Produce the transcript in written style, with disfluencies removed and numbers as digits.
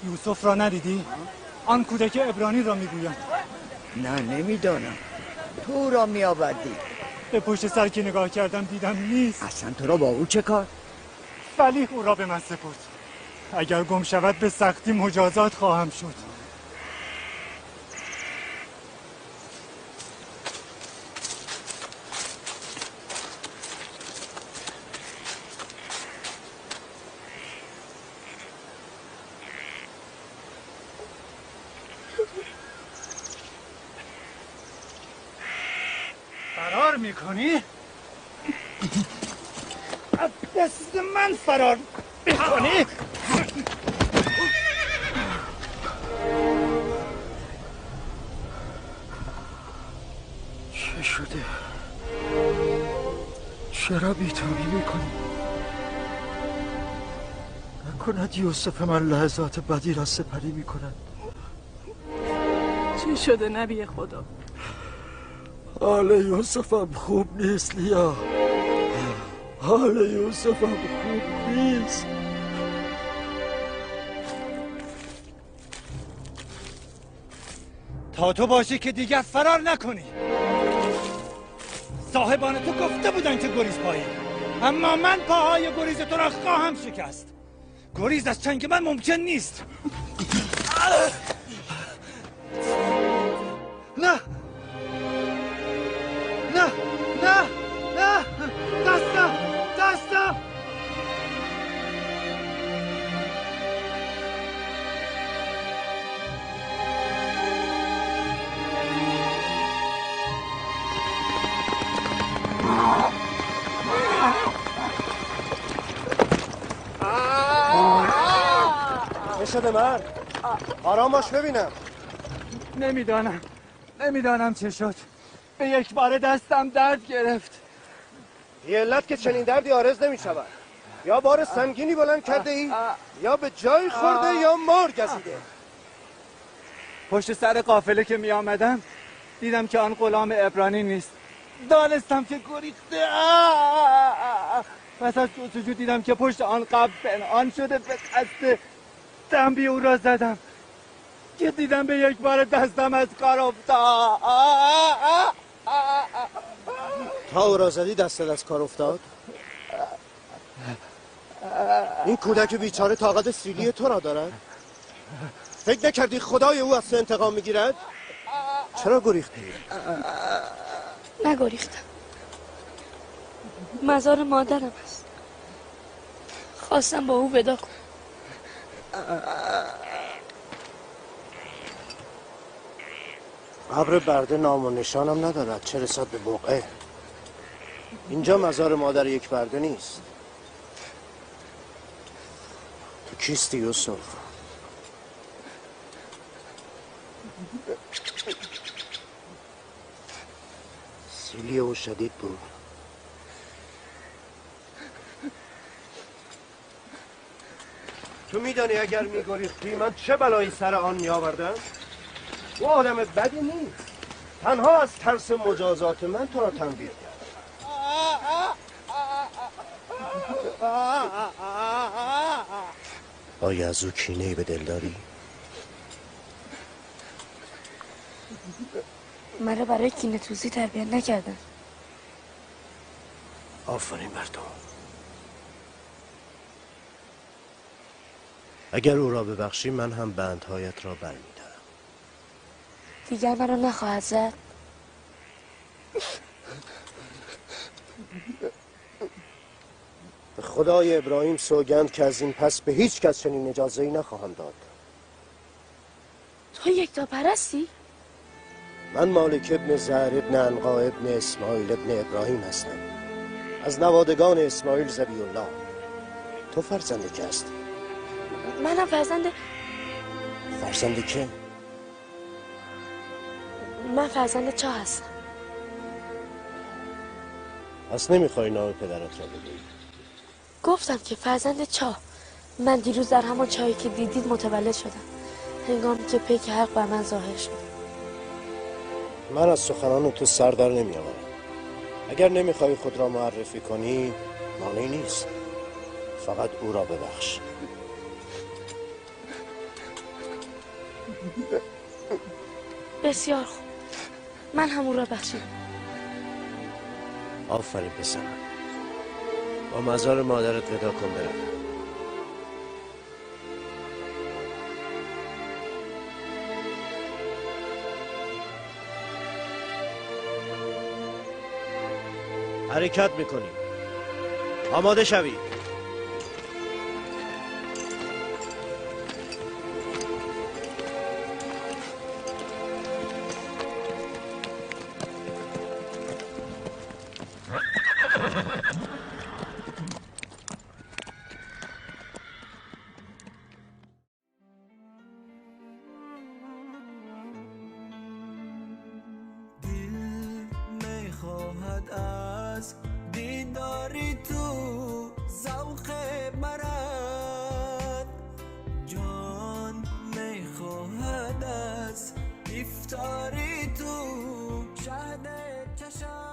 یوسف را ندیدی؟ آن کودک عبرانی را میگویم. نه نمیدانم. تو را میآوردی؟ به پشت سر که نگاه کردم دیدم نیست. اصلا تو را با او چه کار؟ فلیح او را به من سپرد. اگر گم شود به سختی مجازات خواهم شد. فرار میکنی؟ از دست من فرار میکنی؟ چه شده؟ چرا بی‌تابی میکنی؟ نکند یوسف من لحظات بدی را سپری میکند؟ چی شده نبی خدا؟ حال یوسفم خوب نیست لیا. حال یوسفم خوب نیست. تا تو باشی که دیگر فرار نکنی. صاحبان تو گفته بودن که گریز پایی، اما من پاهای گریز تو را خواهم شکست. گریز از چنگ من ممکن نیست. نه نه نه نه، دستم چه شده من؟ آرام باش ببینم. نمیدانم چه شد. به یک بار دستم درد گرفت. یه علت که چنین دردی عارض نمی شود. یا بار سنگینی بلند کرده ای یا به جایی خورده یا مار گزیده. پشت سر قافله که می آمدم دیدم که آن غلام عبرانی نیست. دانستم که گریخته. پس از جستجو دیدم که پشت آن قبر پنهان شده. به قصد دنبی او را زدم که دیدم به یک بار دستم از کار افتاد. تا او را زدی دستت از کار افتاد؟ این کودک بیچاره طاقت سیلی تو را دارد؟ فکر نکردی خدای او از تو انتقام میگیرد؟ چرا گریختی؟ نگریختم. مزار مادرم است. خواستم با او ودا کنم. قبر برده نام و نشانم ندارد، چه رسد به بقعه. اینجا مزار مادر یک برده نیست. تو کیستی یوسف؟ سیلی او شدید بود. تو میدانی اگر میگریختی من چه بلایی سر آن میآوردم؟ او آدم بدی نیست. تنها از ترس مجازات من تو را تنبیه کرد. آیا از او کینه‌ای به دل داری؟ مرا برای کینه توزی تربیت نکردن. آفرین بر تو. اگر او را ببخشی من هم بندهایت را برمی‌دارم. دیگر مرا نخواهد زد. به خدای ابراهیم سوگند که از این پس به هیچ کس چنین اجازه‌ای نخواهم داد. تو یکتا پرستی؟ من مالک ابن زهر ابن عنقا ابن اسماعیل ابن ابراهیم هستم، از نوادگان اسماعیل ذبیح الله. تو فرزند که هستی؟ منم فرزند که؟ من فرزند چاه هستم. پس نمیخوای نام پدرت را بگویی؟ گفتم که فرزند چاه. من دیروز در همان چاهی که دیدید متولد شدم، هنگامی که پیک حق بر من ظاهر شد. من از سخنان تو سر در نمیآورم. اگر نمیخوای خود را معرفی کنی مانعی نیست، فقط او را ببخش. بسیار خوب. من هم او را بخشیدم. آفرین پسرم. با مزار مادرت ودا کن برم. حرکت میکنیم. آماده شوید. میخواهد از دیداری تو ذوق برد، جان میخواهد از افطاری تو شهد چشم